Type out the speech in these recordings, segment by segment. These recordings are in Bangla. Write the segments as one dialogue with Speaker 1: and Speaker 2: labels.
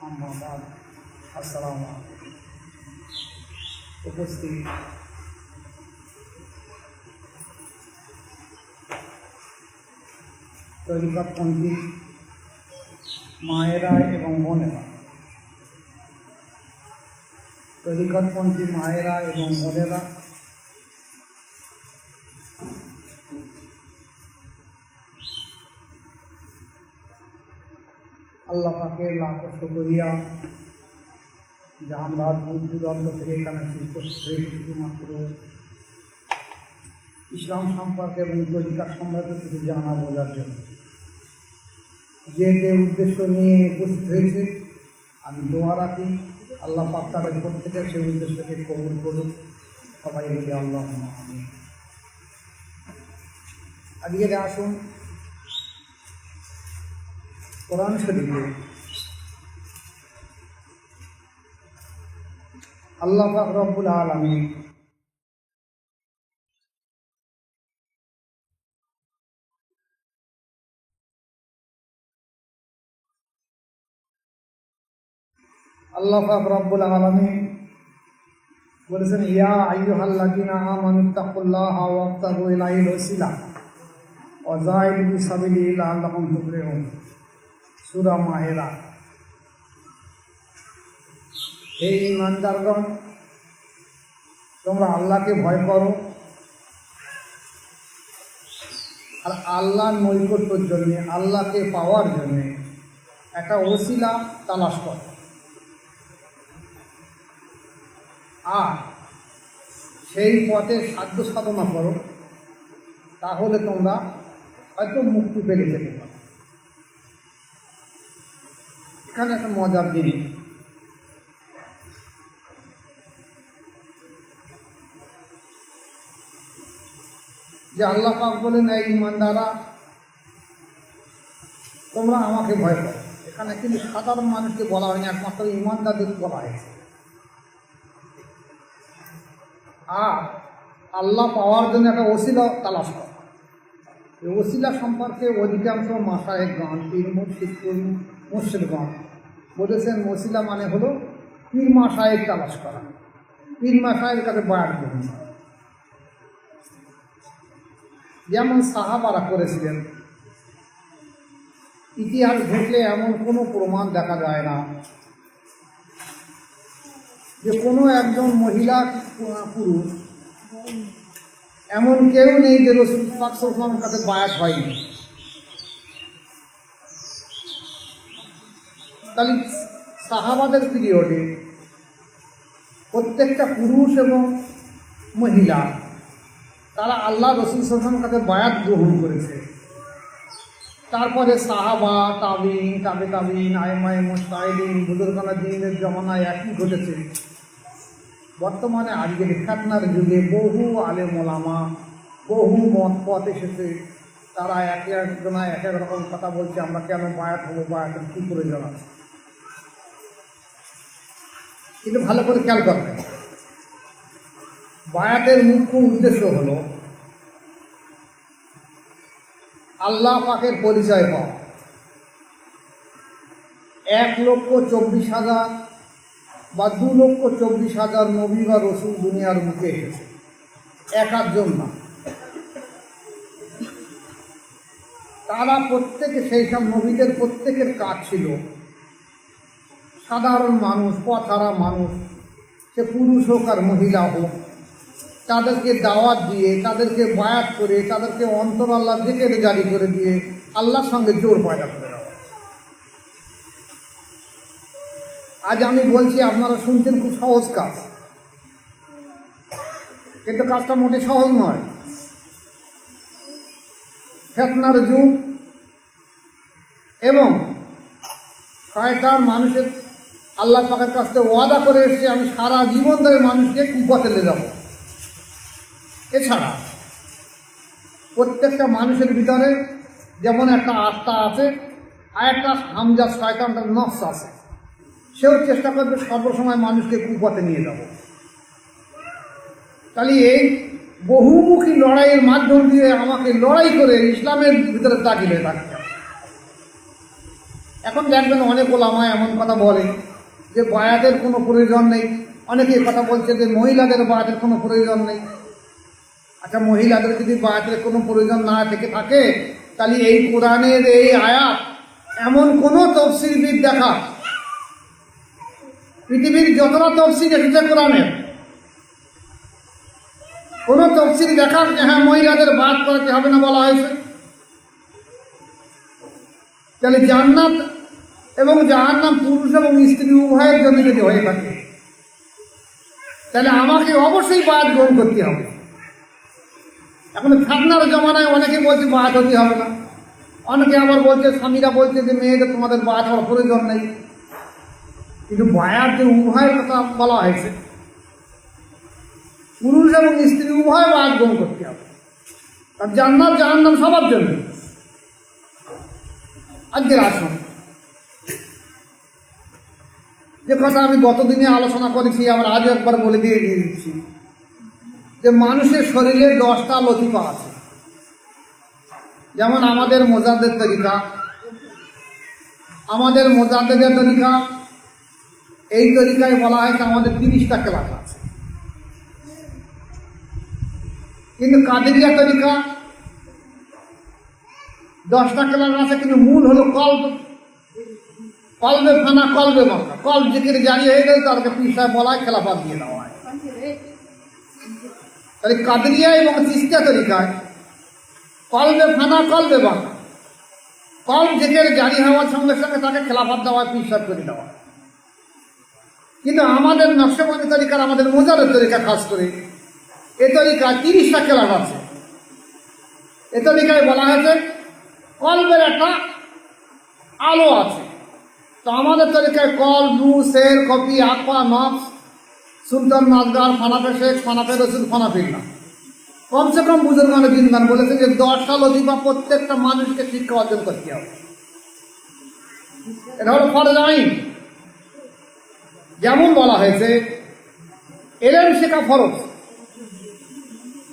Speaker 1: আম্মা বাদ আসসালামু আলাইকুম। উপস্থিত তরিকতপন্থী মায়েরা এবং বোনেরা, তরিকতপন্থী মায়েরা এবং বোনেরা, আল্লাহ পাকের লাখ শুকরিয়া যে আমরা দূর দূরান্ত থেকে এখানে শুধুমাত্র ইসলাম সম্পর্কে এবং তরিকাত সম্পর্কে কিছু জানা বোঝার জন্য। যে উদ্দেশ্য নিয়ে উপস্থিত হয়েছে, আমি দোয়া রাখি আল্লাহ পাক তাদের প্রত্যেকে সেই উদ্দেশ্যকে কবুল করুক। সবাই বলি আল্লাহুম্মা আমিন। আজকে আসুন কোরআন শরীফে আল্লাহ পাক রব্বুল আলামিন বলেছেন, ইয়া আইয়ুহাল্লাযীনা আমানুত্তাকুল্লাহা ওয়াবতাগু ইলাইহিল ওয়াসিলা ওয়া জাহিদু ফি সাবিলিহি লাআল্লাকুম তুফলিহুন। সূরা মায়েদা। হে ঈমানদারগণ, তোমরা আল্লাহকে ভয় করো আর আল্লাহর নৈকট্যের জন্য, আল্লাহকে পাওয়ার জন্য একটা ওসিলা তালাশ করো, আর সেই পথে সাধ্য সাধনা করো, তাহলে তোমরা হয়তো মুক্তি পেয়ে যেতে পারো। এখানে একটা মজার জিনিস, যে আল্লাহ পাক বলেন, এই ঈমানদাররা তোমরা আমাকে ভয় করো। এখানে কিন্তু সাধারণ মানুষকে বলা হয়নি, একমাত্র ঈমানদারদের বলা হয়েছে। আর আল্লাহ পাওয়ার জন্য একটা ওসিলা তালাশ করা। এই ওসিলা সম্পর্কে অধিকাংশ মাশায়েখগণ, পীর মুর্শিদগণ বলেছেন, ওসিলা মানে হলো পীর মাশায়েখ তালাশ করা, পীর মাশায়েখের কাছে বায়াত গ্রহণ করা। যেমন সাহাবারা করেছিলেন। ইতিহাস ঘটলে এমন কোনো প্রমাণ দেখা যায় না যে কোনো একজন মহিলা পুরুষ এমন কেউ নেই যে রাসূল পাক সাল্লাল্লাহু আলাইহি ওয়াসাল্লামের কাছে বায়াত হয়নি। তাহলে সাহাবাদের পিরিয়ডে প্রত্যেকটা পুরুষ এবং মহিলা তারা আল্লাহ রাসূল সাল্লাল্লাহু আলাইহি ওয়াসাল্লামের কাছে বায়াত গ্রহণ করেছে। তারপরে সাহাবা, তাবিঈন, তাবিঈন, আইম্মায়ে মুজতাহিদিন, বুজুর্গানে দ্বীনের জমানায় একই ঘটেছে। বর্তমানে আজকের ফিতনার যুগে বহু আলেম ওলামা, বহু মত পথ এসেছে। তারা একে একজনা এক এক রকম কথা বলছে, আমরা কেন বায়াত হবো, বায়াতের কী প্রয়োজন আছে। কিন্তু ভালো করে খেয়াল করবে, বায়াতের মুখ্য উদ্দেশ্য হলো আল্লাহ পাকের পরিচয় পাওয়া। 1,24,000 বা 2,24,000 নবী বা রসুল দুনিয়ার মুখে এসেছে, একজন না। তারা প্রত্যেকে, সেই সব নবীদের প্রত্যেকের কাজ ছিল সাধারণ মানুষ, পথহারা মানুষ, সে পুরুষ হোক আর মহিলা হোক, তাদেরকে দাওয়াত দিয়ে, তাদেরকে বায়াত করে, তাদেরকে অন্তর আল্লাহ জিকির জারি করে দিয়ে আল্লাহর সঙ্গে জোর পয়দা করে দেওয়া। আজ আমি বলছি, আপনারা শুনছেন খুব সহজ কাজ, কিন্তু কাজটা মোটে সহজ নয়। ফিতনার যুগ এবং শয়তান মানুষের আল্লাহ পাকের কাছ থেকে ওয়াদা করে এসেছে, আমি সারা জীবন ধরে মানুষকে কুপথে নিয়ে যাব। এছাড়া প্রত্যেকটা মানুষের ভিতরে যেমন একটা আত্মা আছে, আর একটা হামজা শয়তানটার নফস আছে, সেও চেষ্টা করবে সর্বসময় মানুষকে কুপথে নিয়ে যাব। তাহলে এই বহুমুখী লড়াইয়ের মাধ্যম দিয়ে আমাকে লড়াই করে ইসলামের ভিতরে দাখিলে থাকতে হবে। এখন দেখবেন অনেক ওলামা এমন কথা বলে যে বায়াতের কোনো প্রয়োজন নেই। অনেকে কথা বলছে যে মহিলাদের বায়াতের কোনো প্রয়োজন নেই। আচ্ছা, মহিলাদের যদি বায়াতের কোনো প্রয়োজন না থেকে থাকে, তাহলে এই কোরআনের এই আয়াত এমন কোনো তফসিরবিদ দেখা, পৃথিবীর যতটা তফসির এসেছে কোরআনের, কোনো তফসির দেখা যে হ্যাঁ মহিলাদের বাদ করাতে হবে না বলা হয়েছে? তাহলে জান্নাত এবং জাহান্নাম পুরুষ এবং স্ত্রী উভয়ের জন্য যদি হয়ে থাকে, তাহলে আমাকে অবশ্যই বাদ গ্রহণ করতে হবে। এখন ফেতনার জমানায় অনেকে বলছে বাদ হতে হবে না, অনেকে আবার বলছে, স্বামীরা বলছে যে মেয়েদের তোমাদের বাদ হওয়ার প্রয়োজন নেই। কিন্তু বায়াত যে উভয়ের কথা বলা হয়েছে, পুরুষ এবং স্ত্রী উভয় বাদ গ্রহণ করতে হবে। আর জান্নাত জাহান্নাম সবার জন্য। আজকের আসুন, যে কথা আমি গতদিনে আলোচনা করেছি, আবার আজও একবার বলে দিয়ে দিচ্ছি যে মানুষের শরীরে 10টা লতিফা আছে। যেমন আমাদের মোজাদ্দেদ তরিকা, আমাদের মোজাদ্দেদের তরিকা, এই তরিকায় বলা হয়েছে আমাদের 30টা ক্লাস আছে। কিন্তু কাদেরিয়া তরিকা 10টা ক্লাস আছে, কিন্তু মূল হলো কলবে ফানা কলবে মাথা, কল জিকির জারি হয়ে গেলে তাদেরকে পিসায় বলায় খেলাফত দিয়ে দেওয়া হয়। তাহলে কাদেরিয়া এবং চিশতিয়া তরিকায় কলবে ফানা কলবে মাথা, কল জিকির জারি হওয়ার সঙ্গে সঙ্গে তাকে খেলাফত দেওয়া, পিসাব করে দেওয়া। কিন্তু আমাদের নকশবন্দি তরিকার, আমাদের মোজাদের তরিকা খাস করে, এ তরিকায় 30টা ক্লাস আছে। এ তরিকায় বলা হয়েছে কলবের একটা আলো আছে। তো আমাদের তরিকায় কল, রু, শের, কপি, আকপা, নফস, সুলতান, নাজগার, ফানাফে শেখ, ফানাফে রসুল, ফানাফিল্লা, কমসে কম বুজুর্গানে দিনদান বলেছে যে 10টা লতিফা প্রত্যেকটা মানুষকে শিক্ষা অর্জন করতে হবে। এটা হলো ফরজ আইন। যেমন বলা হয়েছে এলেম শেখা ফরজ,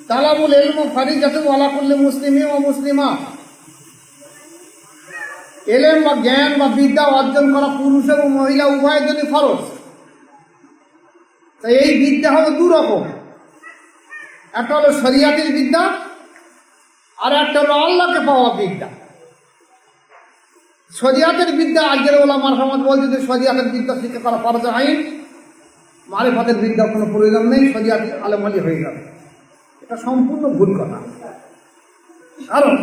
Speaker 1: তালাবুল ইলম ফারিজাতুন আলা কুল্লি মুসলিমিন ওয়া মুসলিমা, এলেম বা জ্ঞান বা বিদ্যা অর্জন করা পুরুষ এবং মহিলা উভয়ের জন্য ফরজ। তাই এই বিদ্যা হলো 2 রকম, একটা হলো শরিয়াতের বিদ্যা, আর একটা হলো আল্লাহকে পাওয়া বিদ্যা। শরিয়াতের বিদ্যা আজকের ওলামার সমাজ বলছে যে শরিয়াতের বিদ্যা শিক্ষা করা ফরজ আইন, মারিফাতের বিদ্যার কোনো প্রয়োজন নেই, শরিয়াত আলেম আলী হয়ে যাবে। এটা সম্পূর্ণ ভুল কথা। কারণ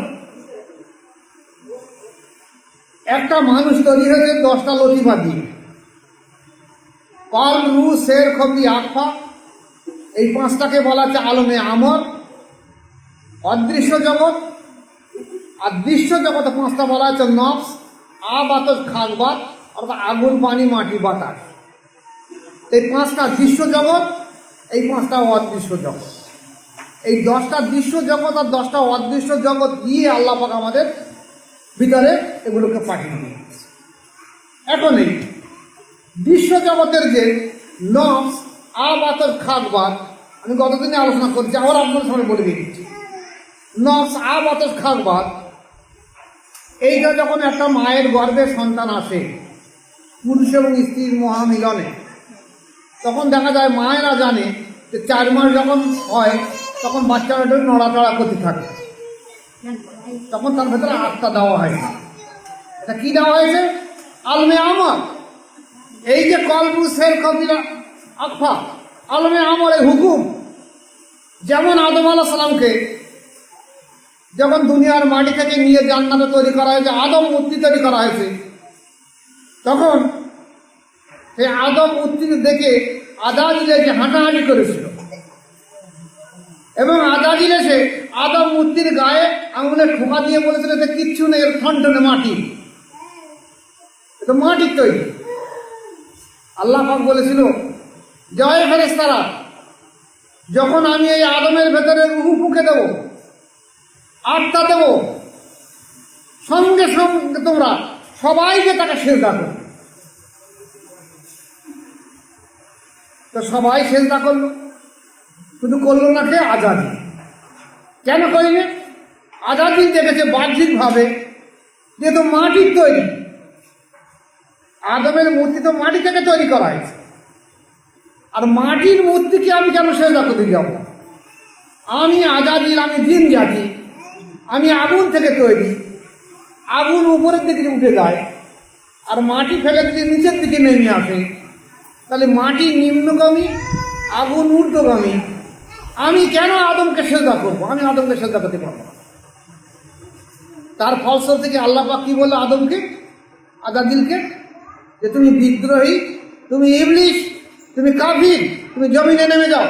Speaker 1: একটা মানুষ তৈরি হয়েছে 10টা লতিফা দিয়ে, কল, রু, শের, কপি, আকফা, এই 5টাকে বলা হচ্ছে আলমে আমর, অদৃশ্য জগৎ। আর দৃশ্য জগতে 5টা বলা হচ্ছে নফস, বাতাস, খাকবাত, অর্থাৎ আগুন, পানি, মাটি, বাতাস। এই 5টা দৃশ্য জগৎ, এই 5টা অদৃশ্য জগৎ। এই 10টা দৃশ্য জগৎ আর 10টা অদৃশ্য জগৎ দিয়ে আল্লাহ পাক আমাদের ভিতরে এগুলোকে পাঠিয়ে দিয়েছে। এখন এই দৃশ্য জগতের যে নফস, বাতাস, খাকবাত, আমি গতদিনে আলোচনা করছি, আবার আপনার সামনে বলে দিয়ে দিচ্ছি। নফস, বাতাস, খাকবাত, এইটা যখন একটা মায়ের গর্ভে সন্তান আসে পুরুষ এবং স্ত্রীর মহামিলনে, তখন দেখা যায় মায়েরা জানে যে 4 মাস যখন হয় তখন বাচ্চারা একটু নড়াচড়া করতে থাকে, তখন তার ভেতরে আত্মা দেওয়া হয়। এটা কি দেওয়া হয়েছে? আলমে আমর। এই যে কলবু, শের, কবিরা, আকফা, আলমে আমরের হুকুম। যেমন আদম আলাইহিস সালামকে যখন দুনিয়ার মাটি থেকে নিয়ে জান্নাতে তৈরি করা হয়েছে, আদম মূর্তি তৈরি করা হয়েছে, তখন সেই আদম মূর্তি দেখে আজাজিল এসে হাঁটাহাঁটি করেছিল, এবং আজাজিল এসে আদম মূর্তির গায়ে আঙুলে ঠোকা দিয়ে বলেছিল যে কিচ্ছু নেই, এর ঠনঠনে মাটি, এটা মাটির তৈরি। আল্লাহ পাক বলেছিল, জয় ফেরেশতারা, যখন আমি এই আদমের ভেতরে রূহ ফুঁকে দেব, আত্মা দেব, সঙ্গে সঙ্গে তোমরা সবাইকে তাকে সেজদা করো। তো সবাই সেজদা করলো, শুধু করলো না কে? আজাজিল। কেন করিনি? আজাজিল দেখেছে বাহ্যিকভাবে যেহেতু মাটির তৈরি, আদমের মূর্তি তো মাটি থেকে তৈরি করা হয়েছে, আর মাটির মূর্তিকে আমি কেন সেজদা করতে যাব? আমি আজাদিল, আমি দিন জাতি, আমি আগুন থেকে তৈরি। আগুন উপরের দিকে উঠে যায়, আর মাটি ফেলে যদি নিচের দিকে নেমে আসে, তাহলে মাটি নিম্নগামী, আগুন ঊর্ধ্বগামী। আমি কেন আদমকে সেজদা করবো? আমি আদমকে সেজদা করতে পারবো না। তার ফলস্বরূপ থেকে আল্লাহ পাক কি বললো আদমকে, আজাদিলকে, যে তুমি বিদ্রোহী, তুমি ইবলিশ, তুমি কাফির, তুমি জমিনে নেমে যাও।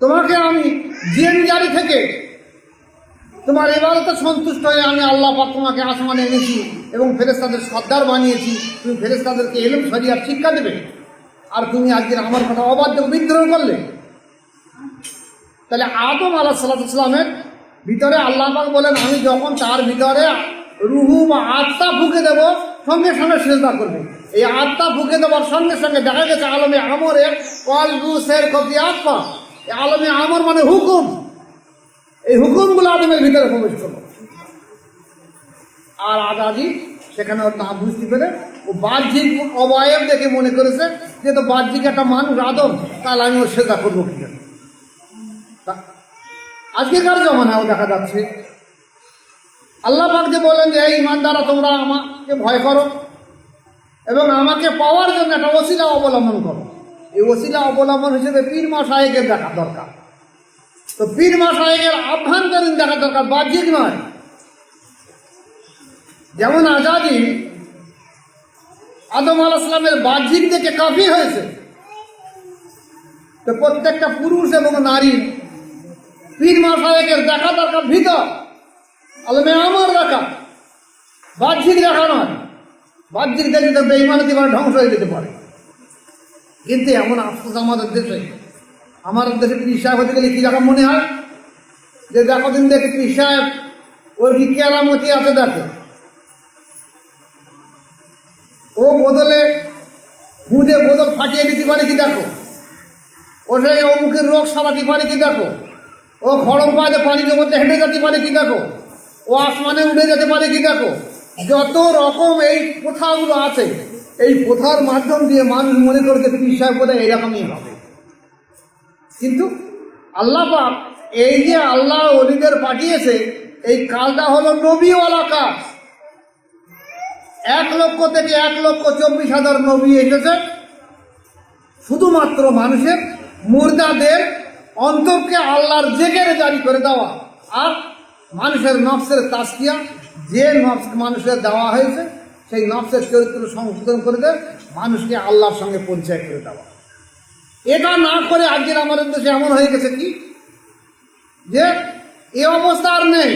Speaker 1: তোমাকে আমি জিন জারি থেকে তোমার ইবাদতে সন্তুষ্ট হয়ে আমি আল্লাহ পাক তোমাকে আসমানে এনেছি এবং ফেরেশতাদের সর্দার বানিয়েছি। তুমি ফেরেশতাদেরকে ইলম শরিয়াত শিক্ষা দেবে, আর তুমি আজকের আমার কথা অবাধ্য বিদ্রোহ করলে। তাহলে আদম আলাইহিস সালামের ভিতরে আল্লাহ পাক বলেন, আমি যখন তার ভিতরে রুহু বা আত্মা ফুঁকে দেব, সঙ্গে সঙ্গে সেজদা করবে। এই আত্মা ফুঁকে দেওয়ার সঙ্গে সঙ্গে দেখা গেছে আলমে আমরের কল রুসের কপি আত্মা। এই আলমে আমর মানে হুকুম, এই হুকুমগুলো আদমের ভিতরে প্রবেশ করলো। আর আজাদি সেখানে ওর না বুঝতে পেরে ও বাহ্যিক অবয়ব দেখে মনে করেছে যে তো বাহ্যিক একটা মানুষ আদম, তাহলে আমি ওর সেজদা করবো কি জন্য? আজকেকার জমানাও দেখা যাচ্ছে আল্লাহ পাক যে বলেন যে এই ইমানদারা তোমরা আমাকে ভয় করো এবং আমাকে পাওয়ার জন্য একটা ওসিলা অবলম্বন করো। এই ওসিলা অবলম্বন হিসেবে পীর মাশায়েখের দেখা দরকার। তো পীর মাশায়েখের আভ্যন্তরীণ দেখা দরকার, বাহ্যিক নয়। যেমন আজাদি আদম আলাইহিস সালামের বাহ্যিক দেখে কাফি হয়েছে, তো প্রত্যেকটা পুরুষ এবং নারী পীর মাশায়েখের দেখা দরকার ভিতর, আলমে আমর দেখা, বাহ্যিক দেখা নয়। বাহ্যিক দেখে তো বেঈমান হতে পারে, ধ্বংস হয়ে যেতে পারে। কিন্তু এমন আফসোস আমাদের দেশে পীর সাহেব হতে গেলে কি দেখা মনে হয় যে দেখো দিন দেখে পীর সাহেব ওর কি কেরামতি আছে, দেখো ও বদলে খুঁজে বদল ফাটিয়ে দিতে পারে কি দেখো, ও সেই অমুখের রোগ সারাতে পারে কি দেখো, ও খড়ম পায়ে পানির মধ্যে হেঁটে যেতে পারে কি দেখো, ও আসমানে উঠে যেতে পারে কি দেখো। যত রকম এই প্রথাগুলো আছে, এই প্রথার মাধ্যম দিয়ে মানুষ মনে করছে পীর সাহেব বোধহয় এরকমই হবে। কিন্তু আল্লাহ পাক এই যে আল্লাহ ওলিদের পাঠিয়েছে, এই কালটা হলো নবীওয়ালা কাজ। 1 লক্ষ থেকে 1,24,000 নবী এসেছে শুধুমাত্র মানুষের মুর্দাদের অন্তরকে আল্লাহর জিকিরে জারি করে দেওয়া, আর মানুষের নফসের তাসকিয়া, যে নফস মানুষের দেওয়া হয়েছে সেই নফসের চরিত্র সংশোধন করে দেয়, মানুষকে আল্লাহর সঙ্গে পরিচয় করে দেওয়া। এটা না করে আজকের আমাদের দেশে এমন হয়ে গেছে কি যে এ অবস্থা আর নেই।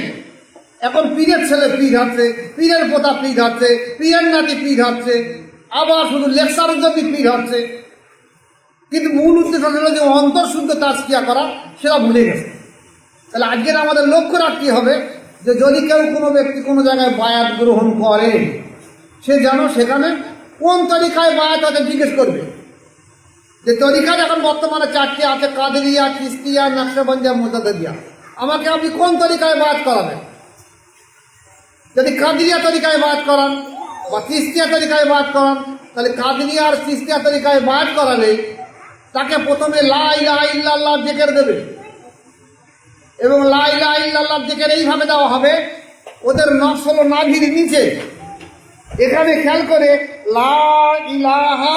Speaker 1: এখন পীরের ছেলে পীর হচ্ছে, পীরের পোতা পীর হচ্ছে, পীরের নাতি পীর হচ্ছে, আবার শুধু লেকচারের জন্য পীর হচ্ছে। কিন্তু মূল উদ্দেশ্য হলো যে অন্তর শুদ্ধ তাজকিয়া করা, সেটা ভুলে গেছে। তাহলে আজকের আমাদের লক্ষ্য রাখতে হবে যে যদি কেউ কোনো ব্যক্তি কোনো জায়গায় বায়াত গ্রহণ করে, সে যেন সেখানে কোন তরিকায় বায়াত আছে জিজ্ঞেস করবে। যে তরিকা এখন বর্তমানে 4টি আছে, কাদেরিয়া, চিশতিয়া, নকশবন্দিয়া, মুতাজিলিয়া। আমাকে আপনি কোন তরিকায় বায়াত করাবেন? যদি কাদেরিয়া তরিকায় বায়াত করান বা চিশতিয়া তরিকায় বায়াত করান, তাহলে কাদেরিয়া আর চিশতিয়া তরিকায় বায়াত করালে তাকে প্রথমে লা ইলাহা ইল্লাল্লাহ জিকির দেবে, এবং লা ইলাহা ইল্লাল্লাহ জিকির এইভাবে দেওয়া হবে, ওদের নফস হলো নাভির নিচে। এখানে খেয়াল করে লা ইলাহা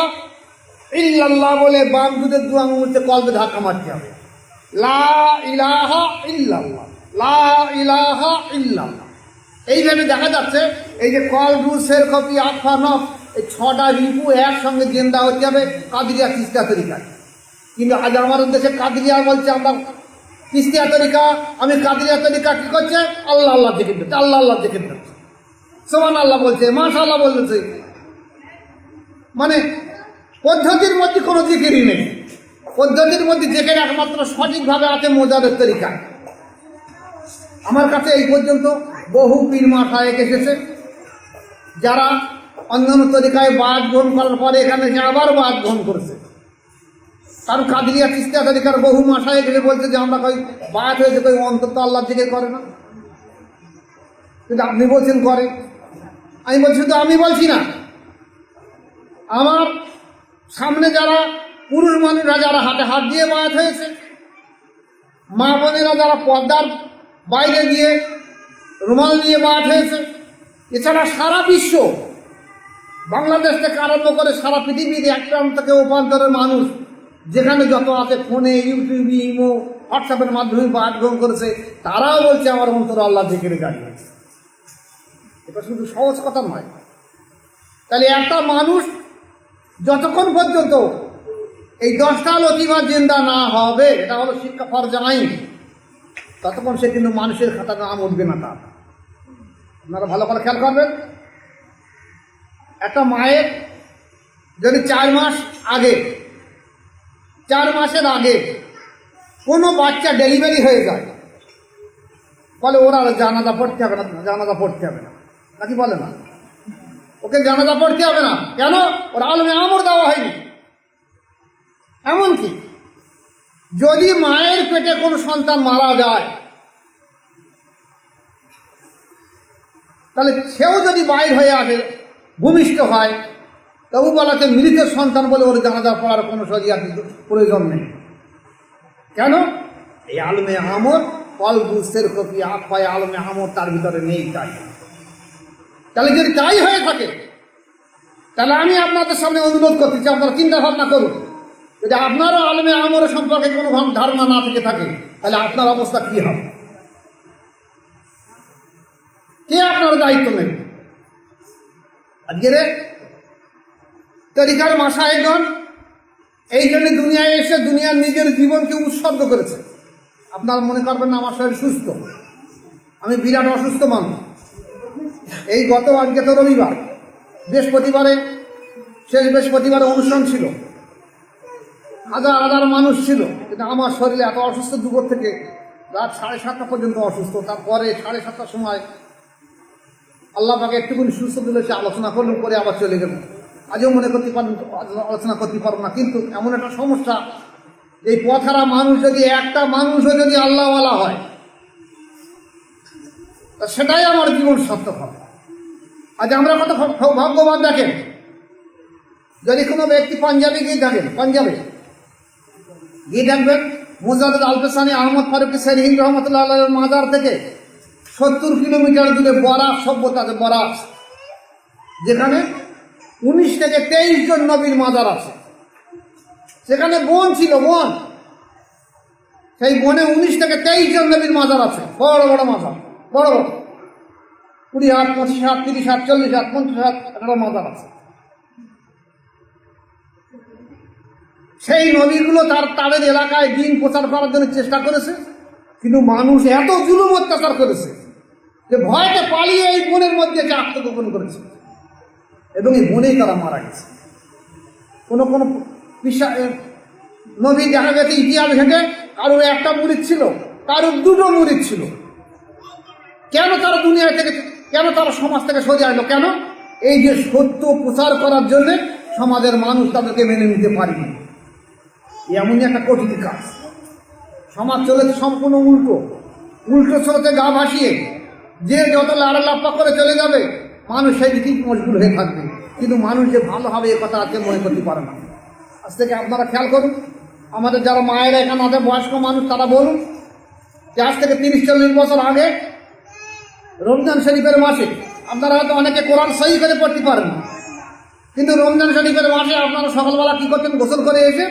Speaker 1: ইল্লাল্লাহ বলে বাম দুধের 2 আঙুলতে কলবে ধাক্কা মারতে হবে। লা ইলাহা ইল্লাল্লাহ, লা ইলাহা ইল্লাল্লাহ। এইভাবে দেখা যাচ্ছে এই যে কল রুসের কপি আফা নফ, এই 6টা রিপু একসঙ্গে জেন্দা হতে হবে কাদেরিয়া চিশতিয়া তরিকায়। কিন্তু আজ আমাদের দেশে কাদেরিয়া বলছে আমরা চিশতিয়া তরিকা, আমি কাদেরিয়া তরিকা কি করছে? আল্লাহ আল্লাহ জিকির দিচ্ছে, আল্লাহ আল্লাহ জিকির দিচ্ছে, সুবহানাল্লাহ বলছে, মাশাআল্লাহ বলছে। মানে পদ্ধতির মধ্যে কোনো জিকিরই নেই। পদ্ধতির মধ্যে জিকির একমাত্র সঠিকভাবে আছে মোজাদের তরিকা। আমার কাছে এই পর্যন্ত বহু পীর মাশায়েখ এসেছে যারা অন্যান্য তরিকায় বায়াত গ্রহণ করার পরে এখানে এসে আবার বায়াত গ্রহণ করেছে। কারণ কাদেরিয়া চিশতিয়া তরিকার বহু মাশায়েখ এসে বলছে যে আমরা কই বায়াত হয়েছে, কই অন্তত আল্লাহ জিকির করে না, কিন্তু আপনি বলছেন করে। আমি বলছি, শুধু আমি বলছি না, আমার সামনে যারা পুরুষ মানুষরা যারা হাতে হাত দিয়ে বায়াত হয়েছে, মা বোনেরা যারা পর্দার বাইরে গিয়ে রুমাল নিয়ে বায়াত হয়েছে, এছাড়া সারা বিশ্ব, বাংলাদেশ থেকে আরম্ভ করে সারা পৃথিবীর এক প্রান্ত থেকে উপান্তরের মানুষ যেখানে যত আছে, ফোনে, ইউটিউবে, ইমো, হোয়াটসঅ্যাপের মাধ্যমে বায়াত গ্রহণ করেছে, তারাও বলছে আমার অন্তর আল্লাহ জিকিরে গাড়ি হয়েছে। এটা শুধু সহজ কথা নয়। তাহলে একটা মানুষ যতক্ষণ পর্যন্ত এই 10টা লতিফা জিন্দা না হবে, এটা হলো শিক্ষা ফরজ আইন, ততক্ষণ সে কিন্তু মানুষের খাতা নাম উঠবে না তার। আপনারা ভালো করে খেয়াল করবেন, একটা মায়ের যদি 4 মাস আগে, 4 মাসের আগে কোনো বাচ্চা ডেলিভারি হয়ে যায়, বলে ওরা জানাজা পড়তে হবে না, জানাজা পড়তে হবে না, নাকি বলে না? ওকে জানাজা পড়তে হবে না, কেন? ওর আলমে আমর দেওয়া হয়নি। এমনকি যদি মায়ের পেটে কোনো সন্তান মারা যায়, তাহলে সেও যদি বাইর হয়ে আসে, ভূমিষ্ঠ হয়, তবু বলাতে মৃত সন্তান বলে ওর জানাজা পড়ার কোনো শরিয়াত প্রয়োজন নেই। কেন? এই আলমে আমর, কলবুসের কপি আফায় আলমে আমর তার ভিতরে নেই। তাই তাহলে যদি তাই হয়ে থাকে, তাহলে আমি আপনাদের সামনে অনুরোধ করতে চাই, আপনারা চিন্তা ভাবনা করুন, যদি আপনারও আলমে আমর সম্পর্কে কোনো ধারণা না থেকে থাকে, তাহলে আপনার অবস্থা কি হবে? কে আপনার দায়িত্ব নেবে? আজকের তরিকার মাশায়েখগণ এই জন্য দুনিয়ায় এসে দুনিয়ার নিজের জীবনকে উৎসর্গ করেছে। আপনারা মনে করবেন না আমার শরীর সুস্থ, আমি বিরাট অসুস্থ মানুষ। এই আজকে তো রবিবার, বৃহস্পতিবারে, শেষ বৃহস্পতিবারে অনুষ্ঠান ছিল, হাজার হাজার মানুষ ছিল, কিন্তু আমার শরীরে এত অসুস্থ, দুপুর থেকে রাত 7:30 পর্যন্ত অসুস্থ। তারপরে 7:30টার সময় আল্লাহ পাকে একটুখানি সুস্থ দিলে সে আলোচনা করলাম, করে আবার চলে গেল। আজও মনে করতে পারেন আলোচনা করতে পারবো না। কিন্তু এমন একটা সমস্যা, এই পথহারা মানুষ যদি একটা মানুষও যদি আল্লাহওয়ালা হয়, তা সেটাই আমার জীবন সার্থক হবে। আজ আমরা কত ভাগ্যবান দেখেন, যদি কোনো ব্যক্তি পাঞ্জাবে গিয়ে থাকেন, পাঞ্জাবে গিয়ে দেখবেন মুজাদ্দেদ আল-পেশানি আহমদ ফারুকি সেরহিন রহমতুল্লাহ আলাইহির মাজার থেকে 70 কিলোমিটার দূরে বরাক সভ্যতা আছে, বরাক, যেখানে 19 থেকে 23 জন নবীর মাজার আছে। সেখানে বন ছিল, বন, সেই বনে 19 থেকে 23 জন নবীর মাজার আছে, বড় বড় মাজার, বড় বড়, 20 হাত, 25 হাত, 30 হাত, 40 হাত, 50 হাত একটা মাজার আছে। সেই নবীগুলো তাদের এলাকায় দিন প্রচার করার জন্য চেষ্টা করেছে, কিন্তু মানুষ এত জুলুম অত্যাচার করেছে যে ভয়তে পালিয়ে এই বনের মধ্যে আত্মগোপন করেছে, এবং এই বনেই তারা মারা গেছে। কোনো কোনো নবী দেখা গেছে ইতিহাস ঘেঁটে কারোর একটা মুরিদ ছিল, কারোর 2টো মুরিদ ছিল। কেন তারা দুনিয়া থেকে, কেন তারা সমাজ থেকে সরে আসলো? কেন? এই যে সত্য প্রচার করার জন্যে সমাজের মানুষ তাদেরকে মেনে নিতে পারেনি। এমনই একটা কঠিন কাজ। সমাজ চলেছে সম্পূর্ণ উল্টো, উল্টো স্রোতে গা ভাসিয়ে যে যত লাড়া লাপ্পা করে চলে যাবে, মানুষ সেই দিকেই মশগুল হয়ে থাকবে। কিন্তু মানুষ যে ভালো হবে এ কথা আজকে মনে করতে পারে না। আজ থেকে আপনারা খেয়াল করুন, আমাদের যারা মায়েরা এখানে আমাদের বয়স্ক মানুষ, তারা বলুন যে আজ থেকে 30-40 বছর আগে রমজান শরীফের মাসে আপনারা হয়তো অনেকে কোরআন সহি করে পড়তে পারেন না, কিন্তু রমজান শরীফের মাসে আপনারা সকালবেলা কী করতেন? গোসল করে এসে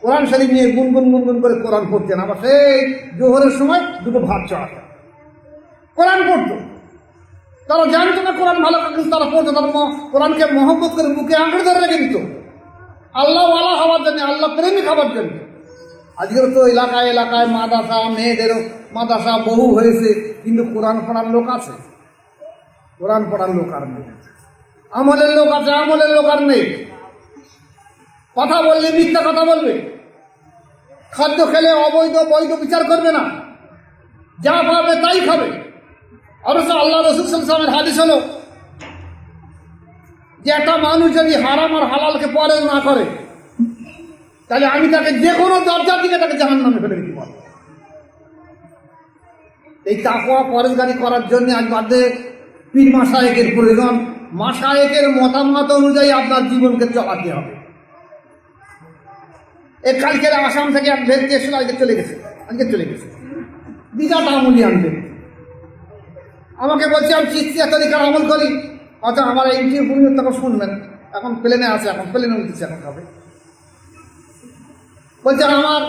Speaker 1: কোরআন শরীফ নিয়ে গুনগুন গুনগুন করে কোরআন পড়তেন। আবার সেই জোহরের সময় 2টো ভাত চড়াতেন, কোরআন পড়তো। তারা জানতো না কোরআন ভালো, কিন্তু তারা পড়তো, তারা কোরআনকে মহব্বত করে বুকে আঁকড়ে ধরে রেখে দিত, আল্লাহওয়ালা হওয়ার জন্য, আল্লাহ প্রেমিক হওয়ার জন্য। আজকেও তো এলাকায় এলাকায় মাদ্রাসা, মেয়েদেরও মাদ্রাসা বহু হয়েছে, কিন্তু কোরআন পড়ার লোক আছে? কোরআন পড়ার লোক আর নেই। আমলের লোক আছে, আমলের লোক আর নেই। কথা বললে মিথ্যা কথা বলবে, খাদ্য খেলে অবৈধ বৈধ বিচার করবে না, যা পাবে তাই খাবে। অথচ আল্লাহ রাসূল সাল্লাল্লাহু আলাইহি ওয়াসাল্লামের হাদিস হলো যে একটা মানুষ যদি হারাম আর হালালকে পরেজ না করে, তাহলে আমি তাকে যে কোনো দরজা দিকে তাকে জাহান্নামে ফেলে দিতে পারবো। এই তাকওয়া পরেজগারি করার জন্য আজ বাদে পীর মাশায়েখের প্রয়োজন, মাশায়েখের মতামত অনুযায়ী আপনার জীবনকে চালাতে হবে। এই কালকের আসাম থেকে এক ব্যক্তি এসে আজকে চলে গেছে বিরাট আমলি আনবেন, আমাকে বলছে আমি চিস্তিয়া তরিকার আমল করি, অথচ আমার এই ইন্টারভিউ তখন শুনবেন, এখন প্লেনে আছে, এখন প্লেনে উঠতেছে, এখন হবে বলছে আমার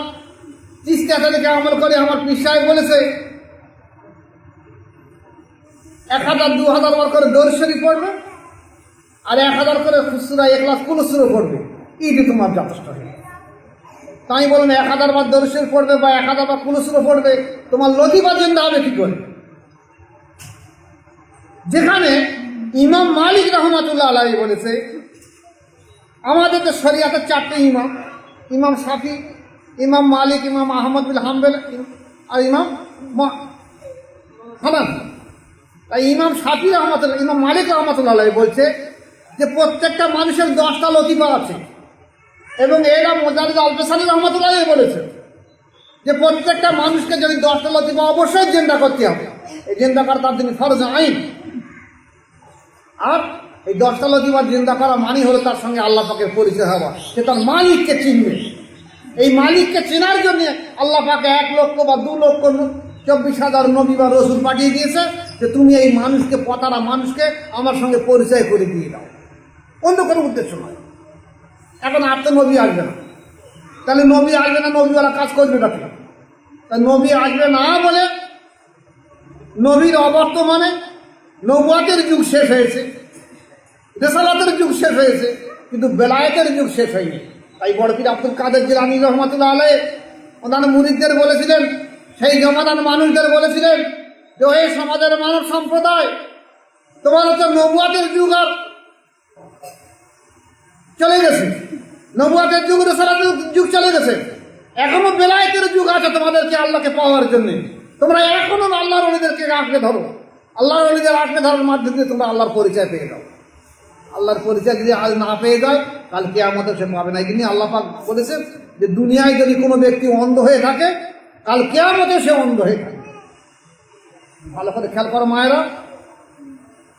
Speaker 1: চিস্তিয়া তরিকার আমল করে আমার পীর সাহেব বলেছে 1000 2000 বার করে দরুদ শরীফ পড়বে আর 1000 করে খুচরা ইখলাস কুলসুরও পড়বে, এইটি তোমার যথেষ্ট হবে। তাই বলুন 1000 বার দরুদ শরীফ পড়বে বা 1000 বার কুলসুরও পড়বে, তোমার লতিফা জিন্দা হবে কি করে? যেখানে ইমাম মালিক রহমাতুল্লাহ আলাইহি বলেছে আমাদের তো শরিয়াতের 4টে ইমাম, ইমাম শাফি, ইমাম মালিক, ইমাম আহমদ বিন হাম্বল আর ইমাম হানাফি। তাই ইমাম শাফি রহমাতুল্লাহ, ইমাম মালিক রহমাতুল্লাহ আলাইহি বলছে যে প্রত্যেকটা মানুষের 10টা লতিফা আছে, এবং এরা মোজাহিদ আল-বেসানি রহমাতুল্লাহ আলাইহি বলেছে যে প্রত্যেকটা মানুষকে যদি 10টা লতিফা অবশ্যই জিন্দা করতে হবে, এই জিন্দা করা তার জন্য ফরজ আইন। আর এই 10টা লতিফা জিন্দা করা মানে হলো তার সঙ্গে আল্লাহ পাকের পরিচয় হওয়া, সে তার মালিককে চিনবে। এই মালিককে চেনার জন্য আল্লাহ পাকে 1 লক্ষ বা 2 লক্ষ 24,000 নবী বা রসুল পাঠিয়ে দিয়েছে যে তুমি এই মানুষকে, পতারা মানুষকে আমার সঙ্গে পরিচয় করে দিয়ে দাও, অন্য কোনো উদ্দেশ্য নয়। এখন আর তো নবী আসবে না, তাহলে নবী আসবে না, নবীওয়ালা কাজ করবে না, তাই নবী আসবে না বলে নবীর অবর্তমানে নবুয়তের যুগ শেষ হয়েছে, রিসালাতের যুগ শেষ হয়েছে, কিন্তু বেলায়েতের যুগ শেষ হয়নি। তাই বড় পীর আব্দুল কাদের জিলানী রহমাতুল্লাহ আলাইহি ওনার মুরিদদের বলেছিলেন, সেই জমানার মানুষদের বলেছিলেন যে এই সমাজের মানব সম্প্রদায়, তোমার হচ্ছে নবুয়তের যুগ আর চলে গেছে, নবুয়তের যুগ, রিসালাতের যুগ চলে গেছে, এখনো বেলায়েতের যুগ আছে তোমাদেরকে আল্লাহকে পাওয়ার জন্য। তোমরা এখনো আল্লাহর ওলিদেরকে আঁকড়ে ধরো, আল্লাহর ওলিদের আঁকড়ে ধরার মাধ্যমে তোমরা আল্লাহর পরিচয় পেয়ে যাও। আল্লাহর পরিচয় যদি আজ না পেয়ে যায় কাল কিয়ামতে সে পাবে না। কিন্তু আল্লাহ পাক বলেছেন যে দুনিয়ায় যদি কোনো ব্যক্তি অন্ধ হয়ে থাকে কাল কিয়ামতে সে অন্ধ হয়ে থাকে। ভালো করে খেয়াল করো মায়েরা,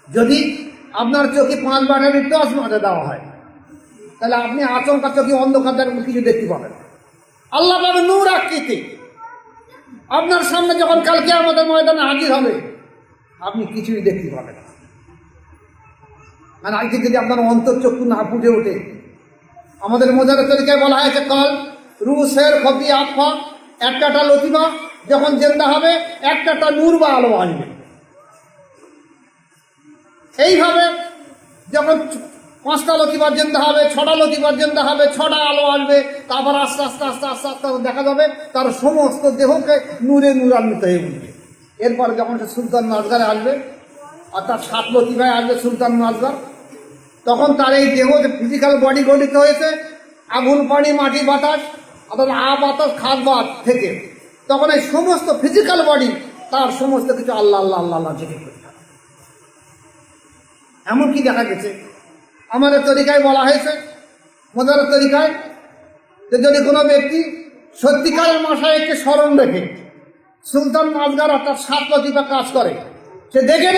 Speaker 1: যদি আপনার চোখে 5 ব্যাটারি 10 মাঝে দেওয়া হয় তাহলে আপনি আচমকা চোখে অন্ধকার দেখবেন, কিছু দেখতে পাবেন। আল্লাহ পাবে নূর আকৃতি, আপনার সামনে যখন কাল কিয়ামতের ময়দানে হাজির হবে আপনি কিছুই দেখতে পাবেন না। আর আজকে যদি আপনার অন্তর্চক্ষু না ফুটে ওঠে, আমাদের মোজাহিদের তরিকায় বলা হয়েছে কল রুসের খপি আফা, একটা লতিফা যখন জিন্দা হবে একটা নূর বা আলো আসবে। এইভাবে যখন 5টা লতিফা জিন্দা হবে, 6টা লতিফা জিন্দা হবে, 6টা আলো আসবে, তারপর আস্তে আস্তে আস্তে আস্তে আস্তে দেখা যাবে তার সমস্ত দেহকে নূরে নূরান্বিত হয়ে উঠবে। এরপর যখন সে সুলতান মাজগারে আসবে, অর্থাৎ 7 লতিফায় আসবে সুলতান মাজগার, তখন তার এই দেহ যে ফিজিক্যাল বডি গঠিত হয়েছে আগুন, পানি, মাটি, বাতাস, অর্থাৎ বাতাস, খাদ বাদ থেকে, তখন এই সমস্ত ফিজিক্যাল বডি তার সমস্ত কিছু আল্লাহ আল্লাহ আল্লাহ আল্লাহ জিকির করতে হবে। এমনকি দেখা গেছে আমাদের তরিকায় বলা হয়েছে, মোজাহিদের তরিকায়, যে যদি কোনো ব্যক্তি সত্যিকারের মাশায়েখকে স্মরণ রেখে সুলতান মাজগার অর্থাৎ 7 লতিফা কাজ করে, সে দেখে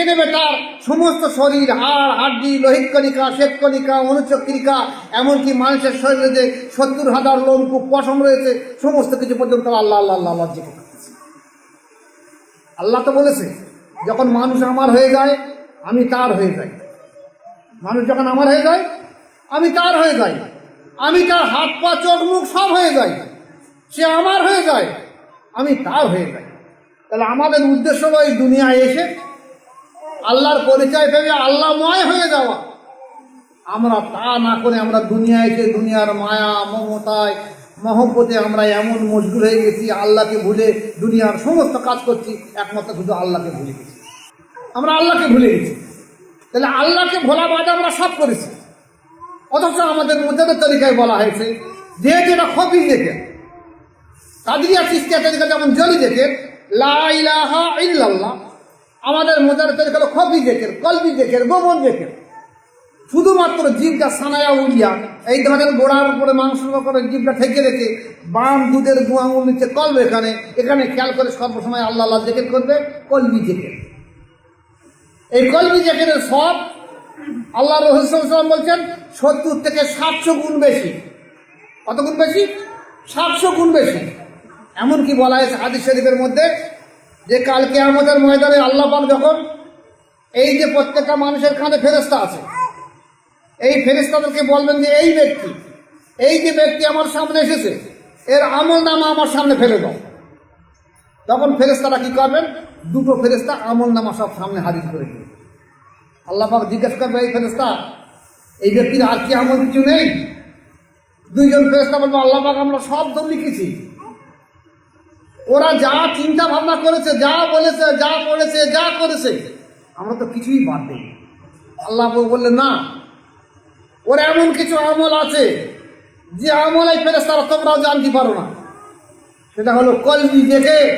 Speaker 1: নেবে তার সমস্ত শরীর, হাড়, হাড্ডি, লোহিত কণিকা, শ্বেত কণিকা, অনুচক্রিকা, এমনকি মানুষের শরীরে যে 70,000 লোমকূপ, পশম রয়েছে, সমস্ত কিছু পর্যন্ত আল্লাহ আল্লাহ আল্লাহ আল্লাহ জিকির করতেছে। আল্লাহ তো বলেছে যখন মানুষ আমার হয়ে যায় আমি তার হয়ে যাই, মানুষ যখন আমার হয়ে যায় আমি তার হয়ে যাই, আমি তার হাত পা চোখ মুখ সব হয়ে যাই, সে আমার হয়ে যায় আমি তার হয়ে যাই। তাহলে আমাদের উদ্দেশ্য হলো এই দুনিয়ায় এসে আল্লাহর পরিচয় পেয়ে আল্লাহময় হয়ে যাওয়া। আমরা তা না করে আমরা দুনিয়ায় এসে দুনিয়ার মায়া, মমতায়, মহব্বতে আমরা এমন মশগুল হয়ে গেছি, আল্লাহকে ভুলে দুনিয়ার সমস্ত কাজ করছি, একমাত্র শুধু আল্লাহকে ভুলে গেছি। আমরা আল্লাহকে ভুলে গেছি, তাহলে আল্লাহকে ভোলা বাদে আমরা সব করেছি। অথচ আমাদের মোজাহিদের তরিকায় বলা হয়েছে যেহেতু এটা খফি দেখে, কাদিরিয়া চিশতিয়া তরিকা যেমন জলি দেখে লা ইলাহা ইল্লাল্লাহ, আমাদের মোজাহিদের তরিকা হলো খফি দেখে, কলবি দেখে, গোপন দেখে। শুধুমাত্র জিভটা সানায়া উলিয়া, এই ধরনের গোড়ার উপরে মাংস করে জিভটা ঠেকে রেখে বাম দুধের দু আঙুল নিচে কলবে, এখানে খেয়াল করে সর্বসময় আল্লাহ আল্লাহ জিকির করবে, কলবি জিকির। এই কলবি জিকিরের সব আল্লাহ রাসূল বলছেন 70 থেকে 700 গুণ বেশি। কত গুণ বেশি? 700 গুণ বেশি। এমনকি বলা হয়েছে হাদিস শরীফের মধ্যে যে কাল কিয়ামতের ময়দানে আল্লাহ পাক যখন এই যে প্রত্যেকটা মানুষের কাঁধে ফেরেশতা আছে, এই ফেরেশতাদেরকে বলবেন যে এই যে ব্যক্তি আমার সামনে এসেছে এর আমল নামা আমার সামনে ফেলে দাও। তখন ফেরেশতারা কি করবেন? দুটো ফেরেশতা আমল নামা সব সামনে হাজির করে দিবে। আল্লাহ পাক জিজ্ঞেস করবে, এই ফেরেশতা, এই ব্যক্তির আর কি আমল কিছু নেই? দুইজন ফেরেশতা বলবে, আল্লাহ পাক আমরা সব তো লিখেছি। ওরা যা চিন্তা ভাবনা করেছে, যা বলেছে, যা পড়েছে, যা করেছে, আমরা তো কিছুই বাদ দিই। আল্লাহ বললেন, না, ওর এমন কিছু আমল আছে যে আমল এই ফেরেশতারা তোমরাও জানতে পারো না। সেটা হলো কলবি জিকির।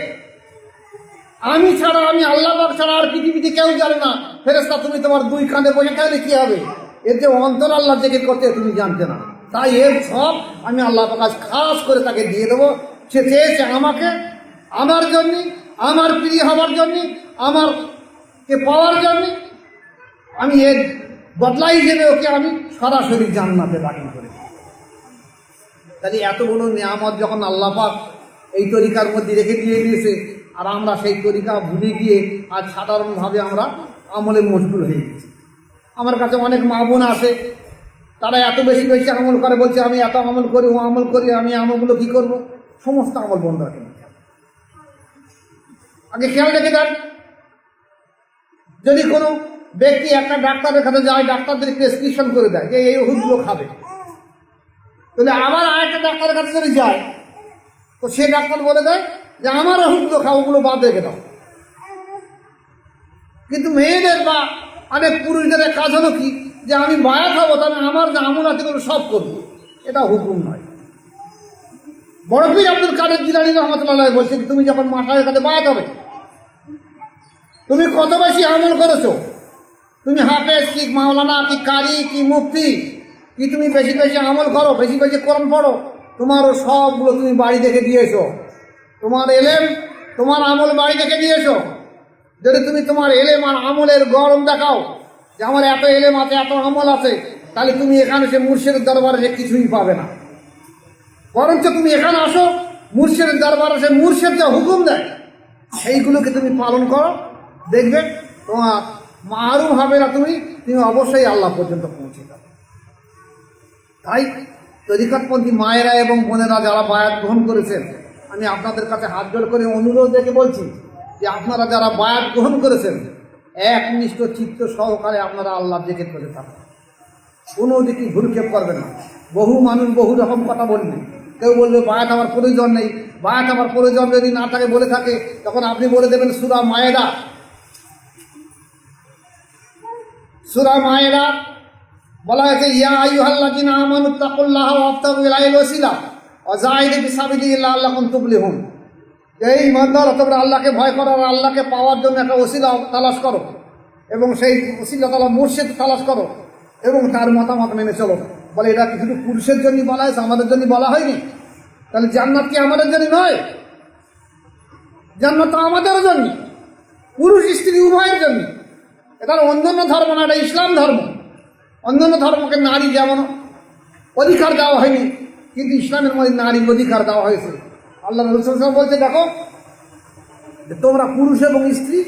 Speaker 1: আমি ছাড়া, আমি আল্লাহ পাক ছাড়া আর পৃথিবীতে কেউ জানে না। ফেরেশতা তুমি তোমার দুই কাঁধে বসে থাকলে কি হবে? এর যে অন্তর আল্লাহ জিকির করতে তুমি জানতে না। তাই এর সব আমি আল্লাহ পাক আজ খাস করে তাকে দিয়ে দেবো। সে চেয়েছে আমাকে, আমার জন্য, আমার প্রিয় হওয়ার জন্য, আমারকে পাওয়ার জন্য। আমি এর বদলা হিসেবে ওকে আমি সরাসরি জান্নাতে দাখিল করে। তাই এতগুলো নিয়ামত যখন আল্লাহ পাক এই তরিকার মধ্যে রেখে দিয়ে দিয়েছে, আর আমরা সেই তরিকা ভুলে গিয়ে আজ সাধারণভাবে আমরা আমলে মশগুল হয়ে গেছি। আমার কাছে অনেক মা বোন আসে, তারা এত বেশি বেশি আমল করে, বলছে আমি এত আমল করি, ও আমল করি, আমি আমলগুলো কী করবো? সমস্ত আমল বন্ধ রাখেন। আগে খেয়াল রেখে দেন, যদি কোনো ব্যক্তি একটা ডাক্তারের কাছে যায়, ডাক্তারদের প্রেসক্রিপশন করে দেয় যে এই ওষুধগুলো খাবে, তাহলে আবার আরেকটা ডাক্তারের কাছে যদি যায়, তো সে ডাক্তার বলে দেয় যে আমার ওষুধগুলো খাও, ওগুলো বাদ রেখে দাও। কিন্তু মেয়েদের বা অনেক পুরুষদের কাজ হলো কি, যে আমি বায়াত হবো, তাহলে আমার যে আমল আছে ওগুলো সব করবো। এটা হুকুম নয়। বড় পীর আব্দুল কাদের জিলানী রহমতুল্লাহ বলছেন, তুমি যখন মাথায় কাছে বায়াত হবে, তুমি কত বেশি আমল করেছো, তুমি হাফেজ কি মাওলানা কি কারি কি মুফতি কি, তুমি বেশি বেশি আমল করো, বেশি বেশি কোরআন পড়ো, তোমারও সবগুলো তুমি বাড়ি দেখে দিয়েছো। তোমার এলেম, তোমার আমল বাড়ি দেখে দিয়েছো। যদি তুমি তোমার এলেম আর আমলের গরম দেখাও যে আমার এত এলেম আছে, এত আমল আছে, তাহলে তুমি এখানে সে মুর্শিদের দরবারে সে কিছুই পাবে না। বরঞ্চ তুমি এখানে আসো, মুর্শিদের দরবারে সে মুর্শিদ যা হুকুম দেয় সেইগুলোকে তুমি পালন করো, দেখবে তোমার মারুম হবে না, তুমি অবশ্যই আল্লাহ পর্যন্ত পৌঁছে যাবে। তাই তরিকতপন্থী মায়েরা এবং বোনেরা যারা বায়াত গ্রহণ করেছেন, আমি আপনাদের কাছে হাত জোড় করে অনুরোধ রেখে বলছি যে আপনারা যারা বায়াত গ্রহণ করেছেন, একনিষ্ঠ চিত্ত সহকারে আপনারা আল্লাহ জিকির করে থাকেন, কোনো দিকে ভুলক্ষেপ করবেন না। বহু মানুষ বহু রকম কথা বলবে। কেউ বলবে বায়াত আমার প্রয়োজন নেই, বায়াত আমার প্রয়োজন যদি না থাকে বলে থাকে, তখন আপনি বলে দেবেন সূরা মায়েদা। সূরা মায়েদা বলা হয়েছে, ইয়া আইয়ুহাল্লাযীনা আমানুত্তাকুল্লাহা ওয়াবতাগু ইলাইহিল ওয়াসিলা ওয়া জাহিদু ফিসাবিলিল্লাহি লাআল্লাকুম তুফলিহুন। এই ইমানদার, তোমরা আল্লাহকে ভয় করো আর আল্লাহকে পাওয়ার জন্য একটা ওসিলা তালাশ করো, এবং সেই ওসিলা তালা মুর্শিদ তালাশ করো, এবং তার মতামত মেনে চলো। বলে এটা কি শুধু পুরুষের জন্য বলা হয়েছে, আমাদের জন্য বলা হয়নি? তাহলে জান্নাত কি আমাদের জন্য নয়? জান্নাত তো আমাদের জন্য, পুরুষ স্ত্রী উভয়ের জন্য। এটা অন্যান্য ধর্ম না, এটা ইসলাম ধর্ম। অন্যান্য ধর্মকে নারী যেমন অধিকার দেওয়া হয়নি, কিন্তু ইসলামের মধ্যে নারীর অধিকার দেওয়া হয়েছে। আল্লাহ রাসূল বলছে, দেখো তোমরা পুরুষ এবং স্ত্রী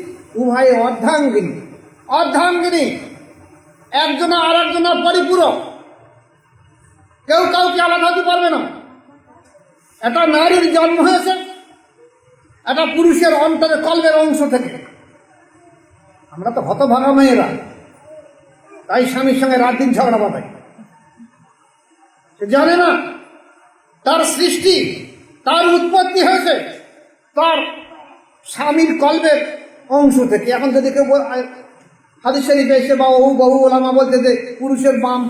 Speaker 1: উভয়ে অর্ধাঙ্গিনী, অর্ধাঙ্গিনী, একজনা আর একজনা পরিপূরক, কেউ কাউকে আলাদা হতে পারবে না। এটা নারীর জন্ম হয়েছে, এটা পুরুষের অন্তরে কলবের অংশ থেকে। আমরা তো হতভাগা মেয়েরা, তাই স্বামীর সঙ্গে রাত দিন ঝগড়া বাঁধাই। সে জানে না তার সৃষ্টি, তার উৎপত্তি হয়েছে তার স্বামীর কলবের অংশ থেকে। এখন যদি কেউ হাদিস শরীফে এসে বা বহু ওলামা বলতে যে পুরুষের বাম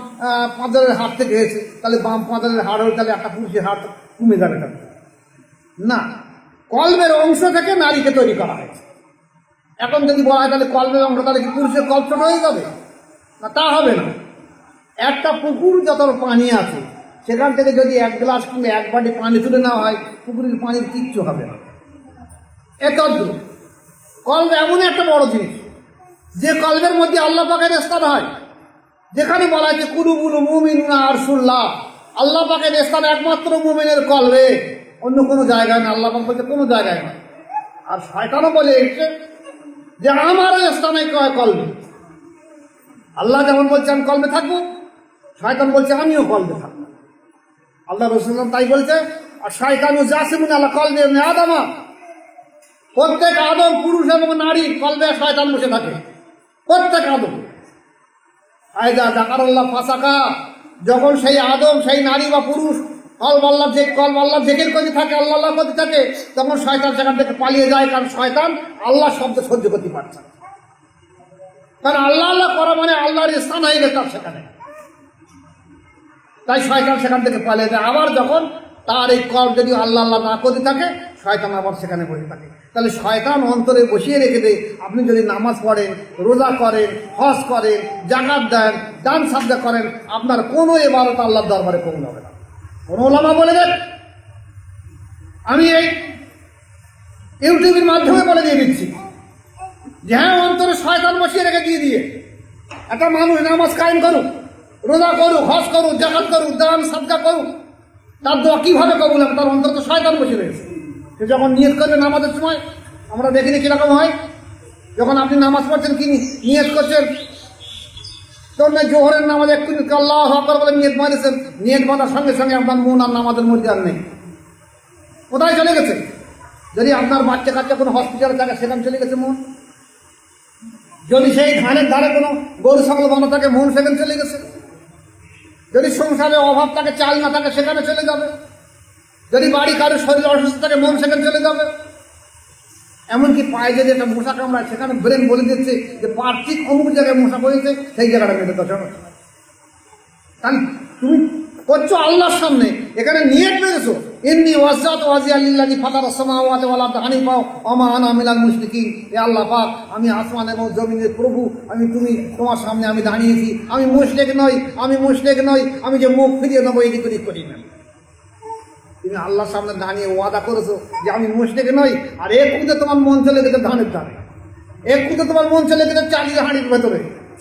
Speaker 1: পাঁজরের হাড় থেকে হয়েছে, তাহলে বাম পাঁজরের হাড় হয়ে তাহলে একটা পুরুষের হাড় কমে যাবে না। কলবের অংশ থেকে নারীকে তৈরি করা হয়েছে। এখন যদি বলা হয় তাহলে কলবের অংশ, তাহলে কি পুরুষের কল্প ছোট হয়ে যাবে? না, তা হবে না। একটা পুকুর যত পানি আছে, সেখান থেকে যদি এক গ্লাস কিংবা এক বাটি পানি তুলে নেওয়া হয়, পুকুরের পানির কিচ্ছু হবে না। এতদ্রুপ কলব এমন একটা বড় জিনিস, যে কলবের মধ্যে আল্লাহ পাকের স্থান হয়, যেখানে বলা হয়েছে কুলুবুল মুমিনুনা আরশুল্লাহ, আল্লাহ পাকের স্থান একমাত্র মুমিনের কলবে, অন্য কোনো জায়গায় না। আল্লাহ পাক বলছে কোনো জায়গায় না। আর শয়তানও বলে এসছে যে আমার স্থানে কলবে। আল্লাহ যেমন বলছে আমি কলবে থাকবো, শয়তান বলছে আমিও কলবে থাকবো। আল্লাহ রাসূল তাই বলছে, আর শয়তানু জাসিমুন আলা কলবে ইবনে আদম, প্রত্যেক আদম পুরুষ এবং নারী কলবে শয়তান বসে থাকে, প্রত্যেক আদম। আয়দা জাকারাল্লাহ ফাসাকা, যখন সেই আদম সেই নারী বা পুরুষ কলব আল্লাহ জিকির করতে থাকে, আল্লাহ আল্লাহ করতে থাকে, তখন শয়তান সেখান থেকে পালিয়ে যায়। কারণ শয়তান আল্লাহ শব্দ সহ্য করতে পারছে না। কারণ আল্লাহ আল্লাহ করা মানে আল্লাহর স্থান হয়ে গেছে তার সেখানে, তাই শয়তান সেখান থেকে পালিয়ে যায়। আবার যখন তার এই কল যদি আল্লাহ আল্লাহ না করতে থাকে, শয়তান আবার সেখানে বসে থাকে। তাহলে শয়তান অন্তরে বসিয়ে রেখে দেয়। আপনি যদি নামাজ পড়েন, রোজা করেন, হজ করেন, জাকাত দেন, দান সাজদা করেন, আপনার কোনো ইবাদত আল্লাহর দরবারে কবুল হবে না। কোন ওলামা বলে দেন, আমি এই ইউটিউবের মাধ্যমে বলে দিয়ে দিচ্ছি যে হ্যাঁ, অন্তরে শয়তান বসিয়ে রেখে দিয়ে একটা মানুষ নামাজ কায়েম করুক, রোজা করুক, হজ করুক, জাকাত করুক, দান সাদকা করুক, তার দোয়া কীভাবে কবুল হবে? তার অন্তরে তো শয়তান বসে রয়েছে। সে যখন নিয়ত করবে নামাজের সময়, আমরা দেখিনি কীরকম হয়, যখন আপনি নামাজ পড়ছেন কি নিয়ত করছেন, তখন জোহরের নামাজ একটু আল্লাহু আকবার বলে নিয়ত বাঁধেছেন, নিয়ত বাঁধার সঙ্গে সঙ্গে আপনার মন আর নামাজের মধ্যে আর নেই। কোথায় চলে গেছে? যদি আপনার বাচ্চা কাচ্চা কোনো হসপিটালে থাকে, সেখানে চলে গেছে মন। যদি সেই ধানের ধারে কোনো গরু ছাগল বাঁধা থাকে, মন সেখানে চলে গেছে। যদি সংসারে অভাব থাকে, চাল না থাকে, সেখানে চলে যাবে। যদি বাড়ি কারোর শরীর অসুস্থ থাকে, মন সেখানে চলে যাবে। এমনকি পায়ে যদি একটা মশা কামড়ায়, সেখানে ব্রেন বলে দিচ্ছে যে পার ঠিক অমুক জায়গায় মশা পড়েছে, সেই জায়গাটা মেটে তো চলো। কারণ তুমি করছো আল্লাহর সামনে, এখানে নিয়ত বেঁধেছো, এমনি ওয়াজ্জাত ওয়াজিয়া লিল্লাহি ফাতারাস সামাওয়াতি ওয়াল আরদ হানিফা ওয়া মা আনা মিনাল মুশরিকিন। এ আল্লাহ পাক, আমি আসমান এবং জমিনের প্রভু, তুমি তোমার সামনে আমি দাঁড়িয়েছি, আমি মুশরিক নই, আমি যে মুখ ফিরিয়ে নেবো এদিক ওদিক করি না। তুমি আল্লাহর সামনে দাঁড়িয়ে ওয়াদা করেছো যে আমি মুশরিক নই, আর এক খুঁজে তোমার মন চলে গেছে ধানের ধারে, এক খুঁজে তোমার মন চলে গেছে চালিয়ে হাঁড়ির ভেতরে,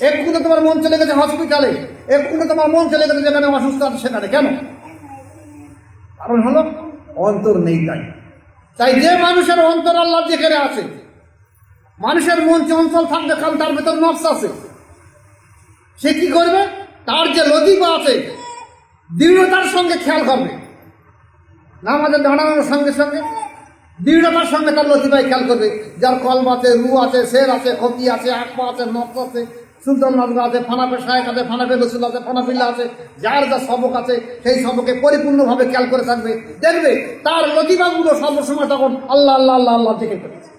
Speaker 1: এক খুঁজে তোমার মন চলে গেছে হসপিটালে, এক খুঁজে তোমার মন চলে গেছে যেখানে অসুস্থ আছে সেখানে। কেন? কারণ হলো অন্তর নেই। তাই যে মানুষের অন্তর আল্লাহ যেখানে আছে, মানুষের মন চঞ্চল থাকবে, কারণ তার ভেতর নফস আছে। সে কি করবে? তার যে লতিফা আছে, দৃঢ়তার সঙ্গে খেয়াল করবে। নামাজে দাঁড়ানোর সঙ্গে সঙ্গে দৃঢ়তার সঙ্গে তার লতিফায় খেয়াল করবে। যার কলব আছে, রু আছে, শের আছে, খতি আছে, আকপা আছে, নফস আছে, সুলতান নজরা আছে, ফানাফে শায়েখ আছে, ফানাফে রসুল আছে, ফানাফিল্লা আছে, যার যা সবক আছে সেই সবকে পরিপূর্ণভাবে খেয়াল করে থাকবে। দেখবে তার লতিফাগুলো সর্বসময় তখন আল্লাহ আল্লাহ আল্লাহ আল্লাহ থেকে করেছে।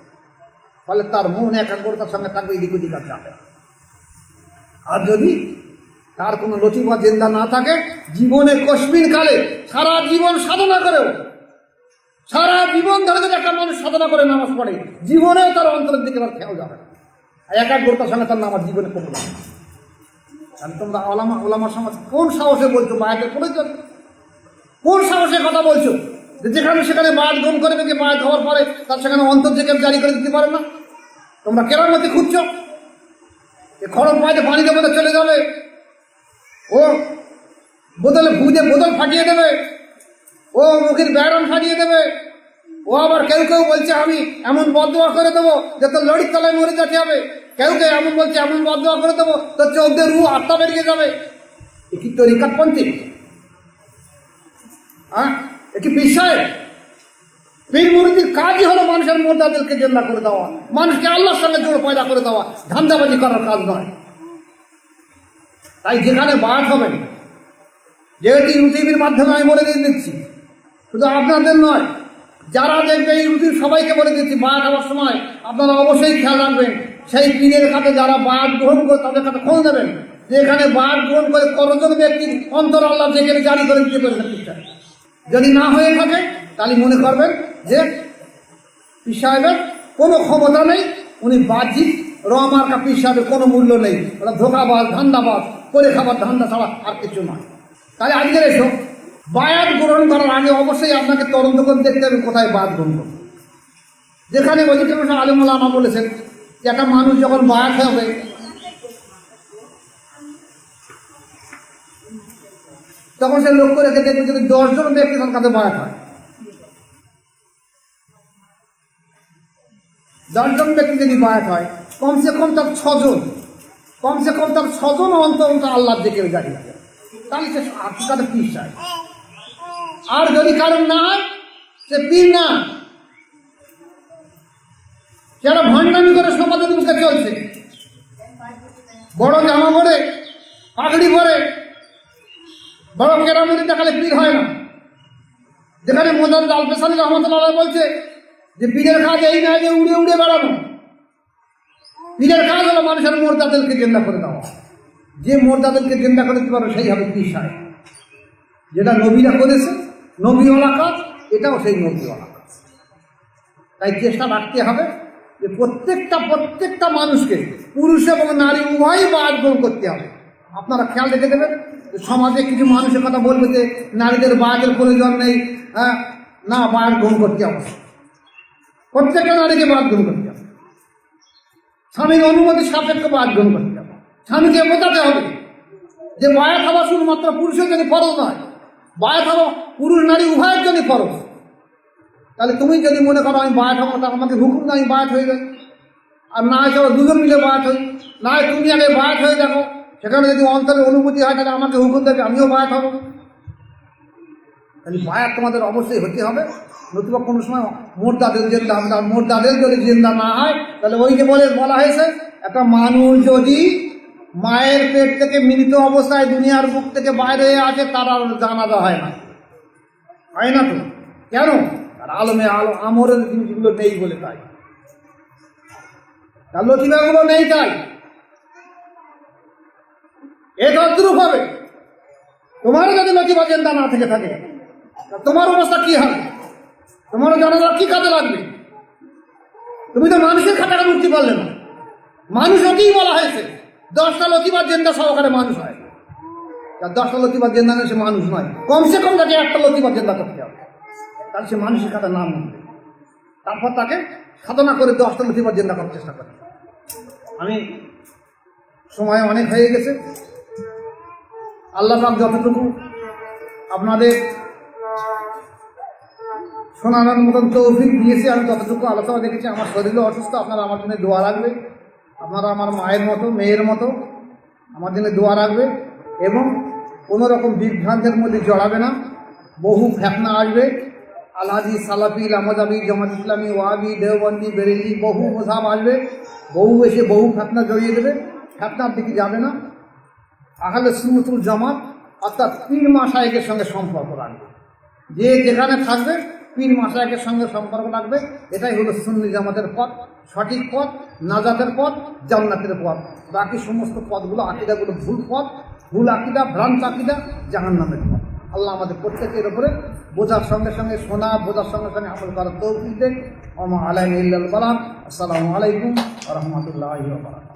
Speaker 1: ফলে তার মন একাগ্রতার সঙ্গে থাকবে, এদিক ওদিক আর যাবে। আর যদি তার কোনো লতিফা জিন্দা না থাকে, জীবনের কশ্মিন কালে সারা জীবন সাধনা করেও, সারা জীবন ধরে যদি একটা মানুষ সাধনা করে নামাজ পড়ে, জীবনেও তার অন্তরের দিকে তার খেয়াল যাবে না। একাগ্রতার সঙ্গে তার নামাজ জীবনে করবে না। তোমরা ওলামা সমাজ কোন সাহসে বলছো বায়াতের প্রয়োজন? কোন সাহসে কথা বলছো যেখানে সেখানে বায়াত গ্রহণ করে যে বায়াত হওয়ার পরে তার সেখানে অন্তর থেকে জারি করে দিতে পারে না? তোমরা কেরামতি খুঁজছো, খরম পাইতে পানিতে মধ্যে চলে যাবে, ও বোতলে ভুজে বোতল ফাটিয়ে দেবে, ও মুখের ব্যায়াম ফাটিয়ে দেবে, ও আবার কেউ বলছে আমি এমন বদদোয়া করে দেবো যে তোর লড়ির তলায় মরে যেতে হবে, কেউ এমন বলছে এমন বদদোয়া করে দেবো তোর চোখ দিয়ে রু আত্মা বেরিয়ে যাবে। এ কি তরিকাতপন্থী? হ্যাঁ, এ কি বিষয়? পীর মুরিদির কাজই হলো মানুষের মোর্দাদেরকে জেন্দা করে দেওয়া, মানুষকে আল্লাহর সঙ্গে জোড় পয়দা করে দেওয়া, ধান্দাবাজি করার কাজ নয়। তাই যেখানে বায়াত হবেন, যেহেতু ইউটিউবের মাধ্যমে আমি বলে দিয়ে দিচ্ছি, শুধু আপনাদের নয়, যারা দেখবে ইউটিউব সবাইকে বলে দিচ্ছি, বায়াত হওয়ার সময় আপনারা অবশ্যই খেয়াল রাখবেন সেই পীরের কাছে যারা বায়াত গ্রহণ করে তাদের কাছে খোঁজ নেবেন যে এখানে বায়াত গ্রহণ করে কতজন ব্যক্তির অন্তর আল্লাহ যেখানে জারি করে দিতে পারেন। যদি না হয়ে থাকে তাহলে মনে করবেন যে পীর সাহেবের কোনো ক্ষমতা নেই, উনি বাহ্যিক রমার্কা পীর সাহেবের কোনো মূল্য নেই, ওরা ধোকাবাজ, ধান্দাবাজ, করে খাবার ধান্দা ছাড়া আর কিছু নয়। তাহলে আজকের এসব বায়াত গ্রহণ করার আগে অবশ্যই আপনাকে তদন্ত করে দেখতে হবে কোথায় বায়াত গ্রহণ করবে। যেখানে অধিকাংশ আলেম ওলামা বলেছেন যে একটা মানুষ যখন বায়াত হবে, তখন সে লক্ষ্য রেখে দেখবে যদি 10 জন ব্যক্তি তার কাছে বায়াত হয়, 10 জন ব্যক্তি যদি বায়াত হয়, কমসে কম তার 6 জন, কমসে কম তার 6 জন অন্তর আল্লাহর দিকে দাঁড়িয়ে থাকে, তাহলে সে হাকিকাতে পীর চায়। আর যদি কারণ না হয়, সে পীর না, যারা ভণ্ডামি করে সমাজের মুখে চলছে, বড় জামা পরে, পাগড়ি পরে, বড় কেরামতি দেখালে পীর হয় না। যেখানে মোজান আল-পেশানি রহমতুল্লাহ বলছে যে পীরের কাজ এই নয় যে উড়ে উড়ে বেড়ানো, পীরের কাজ হলো মানুষের মোরদাদেরকে জিন্দা করে দেওয়া। যে মোরদাদেরকে জিন্দা করে দিতে পারো সেই হবে পীর সাহেব। যেটা নবীরা করেছে, নবীওয়ালা কাজ, এটাও সেই নবীওয়ালা কাজ। তাই চেষ্টা রাখতে হবে যে প্রত্যেকটা মানুষকে, পুরুষ এবং নারী উভয়ই বায়াত গ্রহণ করতে হবে। আপনারা খেয়াল রেখে দেবেন, সমাজে কিছু মানুষের কথা বলবে যে নারীদের বায়াতের প্রয়োজন নেই, হ্যাঁ না, বায়াত গ্রহণ করতে হবে, প্রত্যেকটা নারীকে বায়াত গ্রহণ করতে হবে, স্বামীর অনুমতি সাপেক্ষে বায়াত গ্রহণ করতে হবে। স্বামীকে বোঝাতে হবে যে বায়াত হওয়া শুধুমাত্র পুরুষের জন্য ফরজ নয়, বায়াত হওয়া পুরুষ নারী উভয়ের জন্য ফরজ। তাহলে তুমি যদি মনে করো আমি বায়াত হবো, তা আমাকে হুকুম না আমি বায়াত হয়ে যাই, আর না হয় চলো দুজন মিলে বায়াত হই, না হয় তুমি আগে বায়াত হয়ে দেখো, সেখানে যদি অন্তরের অনুভূতি হয় তাহলে আমাকে হুকুম দেবে, আমিও বায়াত হবো। তাহলে বায়াত তোমাদের অবশ্যই হতে হবে, নতুবা কোনো সময় মোরদাদের জিন্দা হবে। মোরদাদের যদি জিন্দা না হয়, তাহলে ওই যে বলা হয়েছে, একটা মানুষ যদি মায়ের পেট থেকে মৃত অবস্থায় দুনিয়ার বুক থেকে বাইরে আছে, তার আর জানাজা হয় না, হয় না তো? কেন? তার আলমে আমরের জিনিসগুলো নেই বলে, তাই তার লতিফাগুলো নেই, তাই এ তদ্রূপ হবে। তোমারও যদি লতিফা জিন্দা না থেকে থাকে, তোমার অবস্থা কি হবে? তোমারও জানাজা কি কাজে লাগবে? তুমি তো মানুষের খাতাটা মুক্তি পারলে না। মানুষ ওকেই বলা হয়েছে 10টা লতিফা জিন্দা সহকারে মানুষ হয়। 10টা লতিফা জিন্দা নেই, সে মানুষ নয়। কমসে কম তাকে 1টা লতিফা জিন্দা করতে হবে, তাহলে সে মানুষের খাতা নাম উঠবে। তারপর তাকে সাধনা করে 10টা লতিফা জিন্দা করার চেষ্টা করে। আমি সময় অনেক হয়ে গেছে, আল্লাহ পাক যতটুকু আপনাদের শোনানোর মতন তৌফিক দিয়েছে, আমি ততটুকু আলোচনা দেখেছি। আমার শরীরও অসুস্থ, আপনারা আমার জন্য দোয়া রাখবে। আপনারা আমার মায়ের মতো, মেয়ের মতো আমার জন্য দোয়া রাখবে, এবং কোনো রকম বিভ্রান্তের মধ্যে জড়াবে না। বহু ফেতনা আসবে, আলহাদি, সালাফি, লামাজাবি, জামাত ইসলামী, ওয়াহাবি, দেওবন্দি, বেরেলি, বহু মজাব আসবে, বহু এসে বহু ফেতনা জড়িয়ে দেবে। ফেতনার দিকে যাবে না। আহলে সুন্নাতুল জামাত অর্থাৎ পীর মাশায়েখের সঙ্গে সম্পর্ক রাখবে। যে যেখানে থাকবে পীর মাশায়েখের সঙ্গে সম্পর্ক রাখবে। এটাই হলো সুন্নি জামাতের পথ, সঠিক পথ, নাজাতের পথ, জান্নাতের পথ। বাকি সমস্ত পথগুলো, আকিদাগুলো ভুল পথ, ভুল আকিদা, ভ্রান্ত আকিদা, জাহান্নামের পথ। আল্লাহ আমাদের প্রত্যেকের উপরে বোঝার সঙ্গে সঙ্গে শোনা, বোঝার সঙ্গে সঙ্গে আমল করার তৌফিক দেন। ওয়া মা আলাইনা ইল্লাল বালাগ। আসসালামু আলাইকুম ওয়া রাহমাতুল্লাহি ওয়া বারাকাতুহু।